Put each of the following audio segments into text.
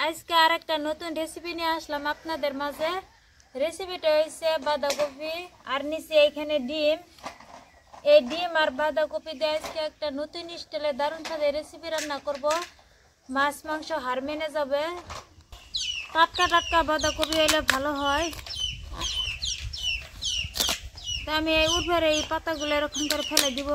আজকে আরেকটা নতুন রেসিপি নিয়ে আসলাম আপনাদের মাঝে। রেসিপিটা হচ্ছে বাঁধাকপি আর নিচে এখানে ডিম। এই ডিম আর বাঁধাকপি দিয়ে আজকে একটা নতুন স্টাইলে দারুণ স্বাদের রেসিপি রান্না করব। মাছ মাংস হার মেনে যাবে। টাটকা টাটকা বাঁধাকপি হলে ভালো হয়। তো আমি এই উপরে এই পাতাগুলো এরকম করে ফেলে দিব।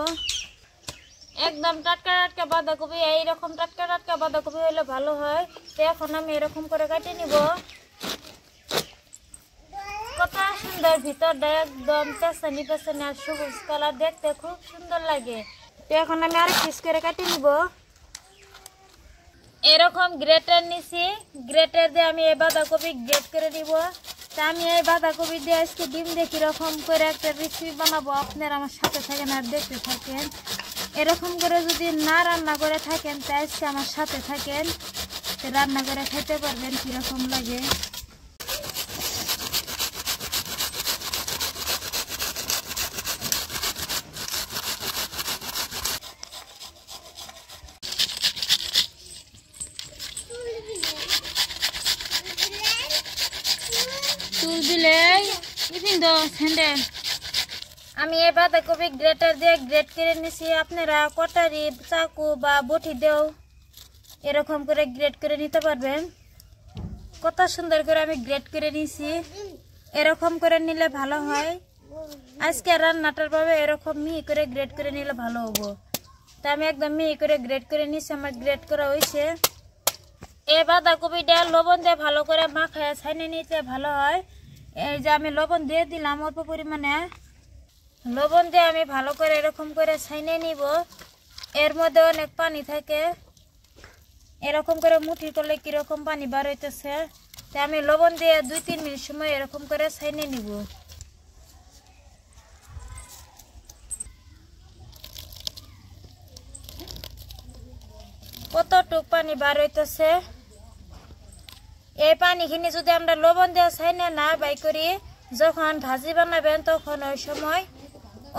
একদম টাটকা টাটকা বাঁধাকপি, এইরকম টাটকা টাটকা বাঁধাকপি হলে ভালো হয়। তো এখন আমি এরকম করে কেটে নিব। কত সুন্দর, ভিতরটা একদম পেছানি পেছানি আর সবুজ কালার, দেখতে খুব সুন্দর লাগে। তো এখন আমি আরেক পিস করে কেটে নিব। এরকম গ্রেটার নিছি, গ্রেটার দিয়ে আমি এই বাঁধাকপি গ্রেট করে নিব। তা আমি এই বাঁধাকপি দিয়ে আজকে ডিম দিয়ে কিরকম করে একটা রেসিপি বানাবো, আপনারা আমার সাথে থাকেন আর দেখতে থাকেন। এরকম করে যদি না রান্না করে থাকেন তা আজকে আমার সাথে থাকেন, রান্না করে খেতে পারবেন কিরকম লাগে। আমি এই বাঁধাকপি গ্রেটার দিয়ে গ্রেট করে নিছি। আপনারা কটারি চাকু বা বটি দিয়েও এরকম করে গ্রেট করে নিতে পারবেন। কত সুন্দর করে আমি গ্রেট করে নিছি। এরকম করে নিলে ভালো হয়। আজকে রান্নাটার ভাবে এরকম মিহি করে গ্রেট করে নিলে ভালো হবো। তা আমি একদম মিহি করে গ্রেট করে নিছি। আমার গ্রেট করা হয়েছে। এই বাঁধাকপিটা লবণ দিয়ে ভালো করে মাখায় ছাইনে নিতে ভালো হয়। এই যে আমি লবণ দিয়ে দিলাম অল্প পরিমাণে। লবণ দিয়ে আমি ভালো করে এরকম করে ছাইনে নিব। এর মধ্যে অনেক পানি থাকে। এরকম করে মুঠি করলে কিরকম পানি বার হইতেছে। তো আমি লবণ দিয়ে 2-3 মিনিট সময় এরকম করে ছাইনে নিব। কতটুক পানি বার হইতেছে। এই পানিখিনি যদি আমরা লবণ দিয়ে ছাইনে না বাই করি, যখন ভাজি বানাবেন তখন ওই সময়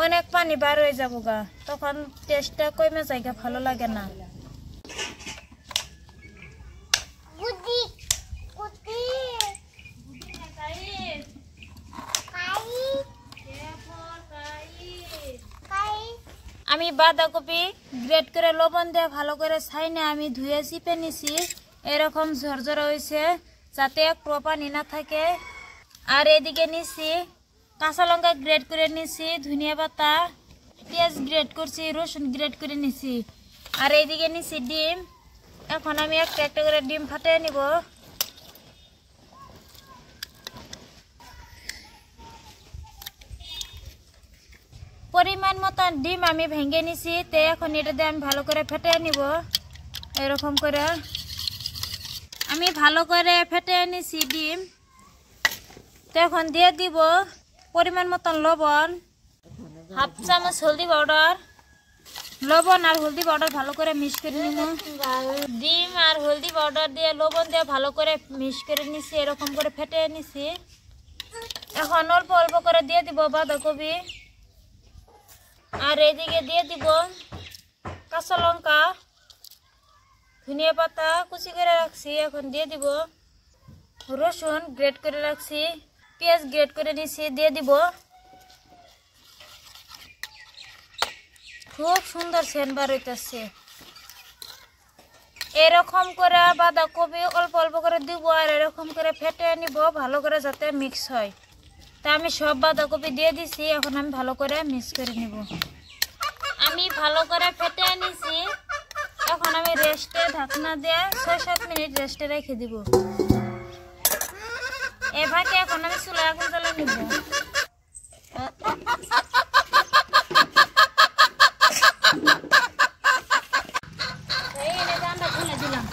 অনেক পানি বার হয়ে যাবো গা, তখন টেস্টটা কমে যায়, ভালো লাগে না। আমি বাঁধাকপি গ্রেট করে লবণ দিয়ে ভালো করে ছাইনে আমি ধুয়ে চিপে নিছি। এরকম ঝরঝরা হয়েছে, যাতে একটু পানি না থাকে। আর এদিকে নিছি কাঁচা লঙ্কা গ্রেট করে নিছি, ধনিয়া পাতা, পেঁয়াজ গ্রেট করছি, রসুন গ্রেট করে নিছি। আর এইদিকে নিছি ডিম। এখন আমি একটা একটা করে ডিম ফাটিয়ে নিব। পরিমাণ মতন ডিম আমি ভেঙে নিছি। তো এখন এটা দিয়ে আমি ভালো করে ফেটিয়ে নিব। এরকম করে আমি ভালো করে ফেটিয়ে নিছি ডিম। তো এখন দিয়ে দিব পরিমাণ মতন লবণ, হাফ চামচ হলদি পাউডার। লবণ আর হলদি পাউডার ভালো করে মিক্স করে নিব। ডিম আর হলদি পাউডার দিয়ে লবণ দিয়ে ভালো করে মিক্স করে নিছি। এরকম করে ফেটিয়ে নিছি। এখন অল্প অল্প করে দিয়ে দিব বাঁধাকপি। আর এইদিকে দিয়ে দিব কাঁচা লঙ্কা, ধনিয়া পাতা কুচি করে রাখছি। এখন দিয়ে দিব রসুন গ্রেট করে রাখছি, পেঁয়াজ গ্রেট করে নিছি, দিয়ে দিব। খুব সুন্দর সেন্ট বার হইতেছে। এরকম করে বাঁধাকপি অল্প অল্প করে দিব আর এরকম করে ফেটে নিব ভালো করে, যাতে মিক্স হয়। তা আমি সব বাঁধাকপি দিয়ে দিছি। এখন আমি ভালো করে মিক্স করে নিব। আমি ভালো করে ফেটে নিছি। এখন আমি রেস্টে ঢাকনা দিয়ে 6-7 মিনিট রেস্টে রেখে দিব। এভাবে এখন আমি চুলা আগুন জ্বালিয়ে নিব। খুলে দিলাম।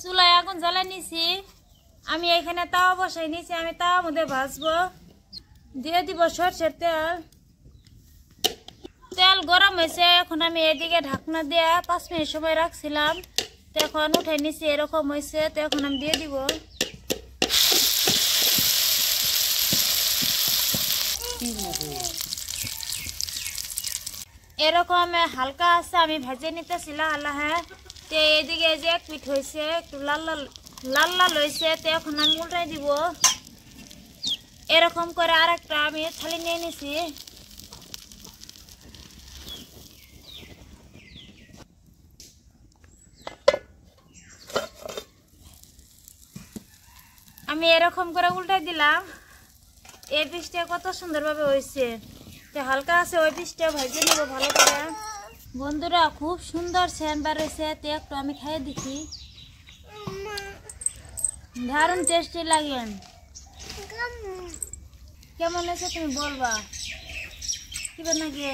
চুলায় আগুন জ্বালিয়ে নিছি। আমি এখানে তাওয়া বসাই নিছি। আমি তাওয়ার মধ্যে ভাজবো। দিয়ে দিব সরষের তেল। তেল গরম হয়েছে। এখন আমি এদিকে ঢাকনা দিয়ে 5 মিনিট সময় রাখছিলাম। তো এখন উঠে নিছি। এরকম হয়েছে। তো এখন আমি দিয়ে দিব। এরকম হালকা আছে আমি ভেজে নিতেছি লাহে তো এইদিকে যে এক পিঠ হয়েছে একটু লাল লাল লাল লাল হয়েছে তো এখন আমি উল্টাই দিব এরকম করে আরেকটা আমি থালি নিয়ে নিছি আমি এরকম করে উল্টাই দিলাম এই পিঠটা কত সুন্দরভাবে হয়েছে তো হালকা আছে ওই পিঠটা ভেজে নেব ভালো করে বন্ধুরা খুব সুন্দর সেন্ট বার হয়েছে তো একটু আমি খাইয়ে দেখি দারুণ টেস্টি লাগে কেমন হয়েছে তুমি বলবা কি নাকি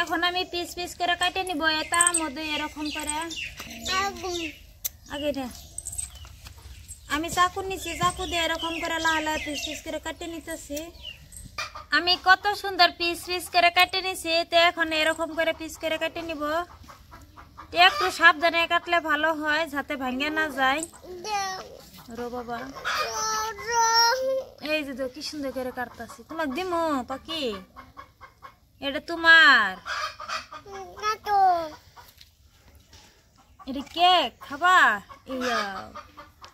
এখন আমি পিস পিস করে কাটে নিব তার মধ্যে এরকম করে আগে আমি চাকু নিছি চাকু দিয়ে এরকম করে লাল পিস পিস করে কাটে নিতেছি আমি কত সুন্দর পিস পিস করে কাটে নিছি তো এখন এরকম করে পিস করে কাটে নিব একটু সাবধানে কাটলে ভালো হয় যাতে ভাঙে না যায় রো বাবা এই যে তো কি সুন্দর করে কাটতাছি তোমাকে দিমু পাখি এটা তোমার এটা কেক খাবা ইয়া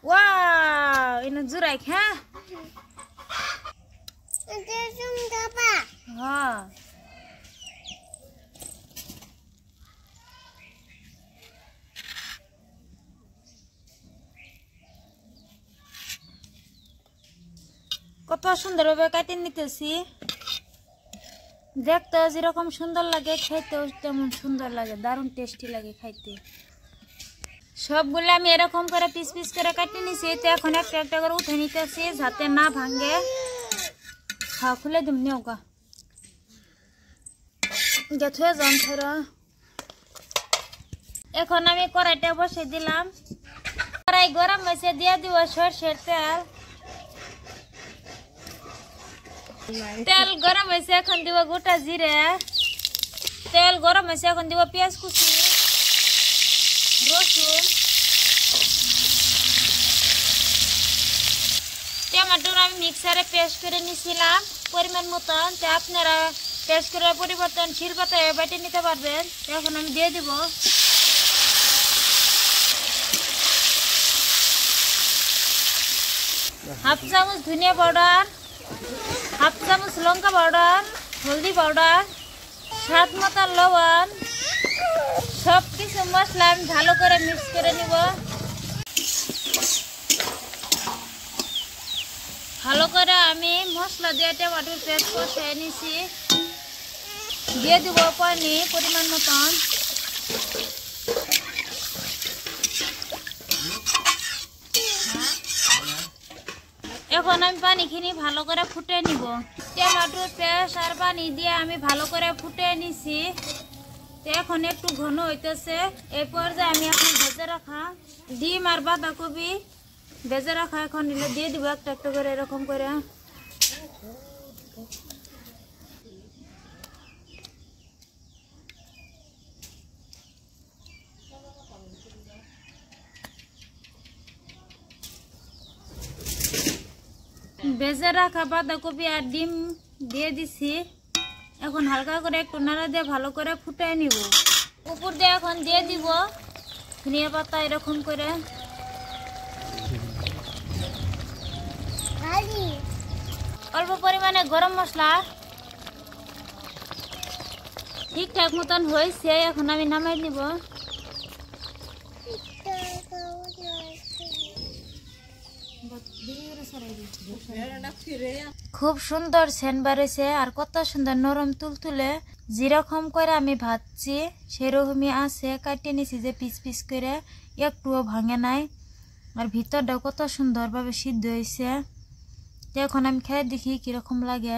ওয়াও এনে জুরাই খা হ্যাঁ কত সুন্দরভাবে কাটে নিতেছি দেখতে যেরকম সুন্দর লাগে খাইতেও তেমন সুন্দর লাগে দারুণ টেস্টি লাগে খাইতে সবগুলো আমি এরকম করে পিস পিস করে কাটে নিছি তো এখন একটা একটা করে উঠে নিতেছি যাতে না ভাঙে খাওয়া খুলে দিম নিয়োগা গেছে যান ফেরা এখন আমি কড়াইটা বসে দিলাম কড়াই গরম হয়েছে দিয়ে দিব সরষের তেল তেল গরম হয়েছে এখন দিব গোটা জিরে তেল গরম হয়েছে এখন দিব পেঁয়াজ কুচি রসুন টমেটো আমি মিক্সারে পেস্ট করে নিয়েছিলাম পরিমাণ মতন তো আপনারা পেস্ট করে পরিবর্তন শিলপাতায় বেটে নিতে পারবেন এখন আমি দিয়ে দিব হাফ চামচ ধনিয়া পাউডার হাফ চামচ লঙ্কা পাউডার হলদি পাউডার স্বাদ মতো লবণ সব কিছু মশলা আমি ভালো করে মিক্স করে নিব ভালো করে আমি মশলা দিয়ে টমেটোর পেস্ট কষিয়ে নিছি দিয়ে দিব পানি পরিমাণ মতন এখন আমি পানিখিনি ভালো করে ফুটে নিব টমেটোর পেস্ট আর পানি দিয়ে আমি ভালো করে ফুটে নিছি এখন একটু ঘন হইতেছে এই পর্যায়ে আমি এখন ভেজে রাখা ডিম আর বাঁধাকপি ভেজে রাখা এখন দিয়ে দিব একটা একটা করে এরকম করে ভেজে রাখা বাঁধাকপি আর ডিম দিয়ে দিছি এখন হালকা করে একটু নাড়া দিয়ে ভালো করে ফুটাই নিব উপর দিয়ে এখন দিয়ে দিব ধনিয়া পাতা এরকম করে অল্প পরিমাণে গরম মশলা ঠিকঠাক মতন হয়েছে এখন আমি নামাই নিব খুব সুন্দর সেন্ট বেরোছে আর কত সুন্দর নরম তুলতুলে যেরকম করে আমি ভাজছি সেরকমই আছে কাটিয়ে নিছি যে পিস পিস করে একটুও ভাঙে নাই আর ভিতরটাও কত সুন্দরভাবে সিদ্ধ হয়েছে এখন আমি খেয়ে দেখি কিরকম লাগে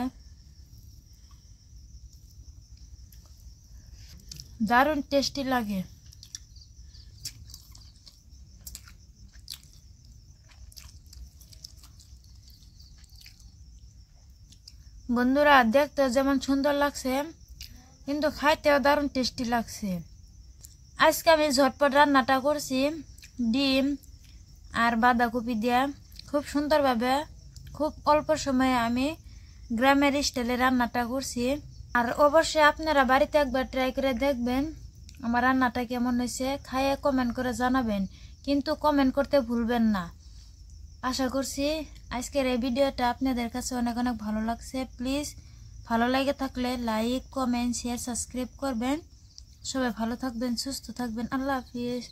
দারুণ টেস্টি লাগে বন্ধুরা দেখতে যেমন সুন্দর লাগছে কিন্তু খাইতেও দারুণ টেস্টি লাগছে আজকে আমি ঝটপট রান্নাটা করছি ডিম আর বাঁধাকপি দিয়ে খুব সুন্দরভাবে খুব অল্প সময়ে আমি গ্রামের স্টাইলে রান্নাটা করছি। আর অবশ্যই আপনারা বাড়িতে একবার ট্রাই করে দেখবেন আমার রান্নাটা কেমন হয়েছে, খাইয়ে কমেন্ট করে জানাবেন, কিন্তু কমেন্ট করতে ভুলবেন না। আশা করছি আজকের এই ভিডিওটা আপনাদের কাছে অনেক অনেক ভালো লাগছে। প্লিজ ভালো লাগে থাকলে লাইক, কমেন্ট, শেয়ার, সাবস্ক্রাইব করবেন। সবাই ভালো থাকবেন, সুস্থ থাকবেন। আল্লাহ হাফিজ।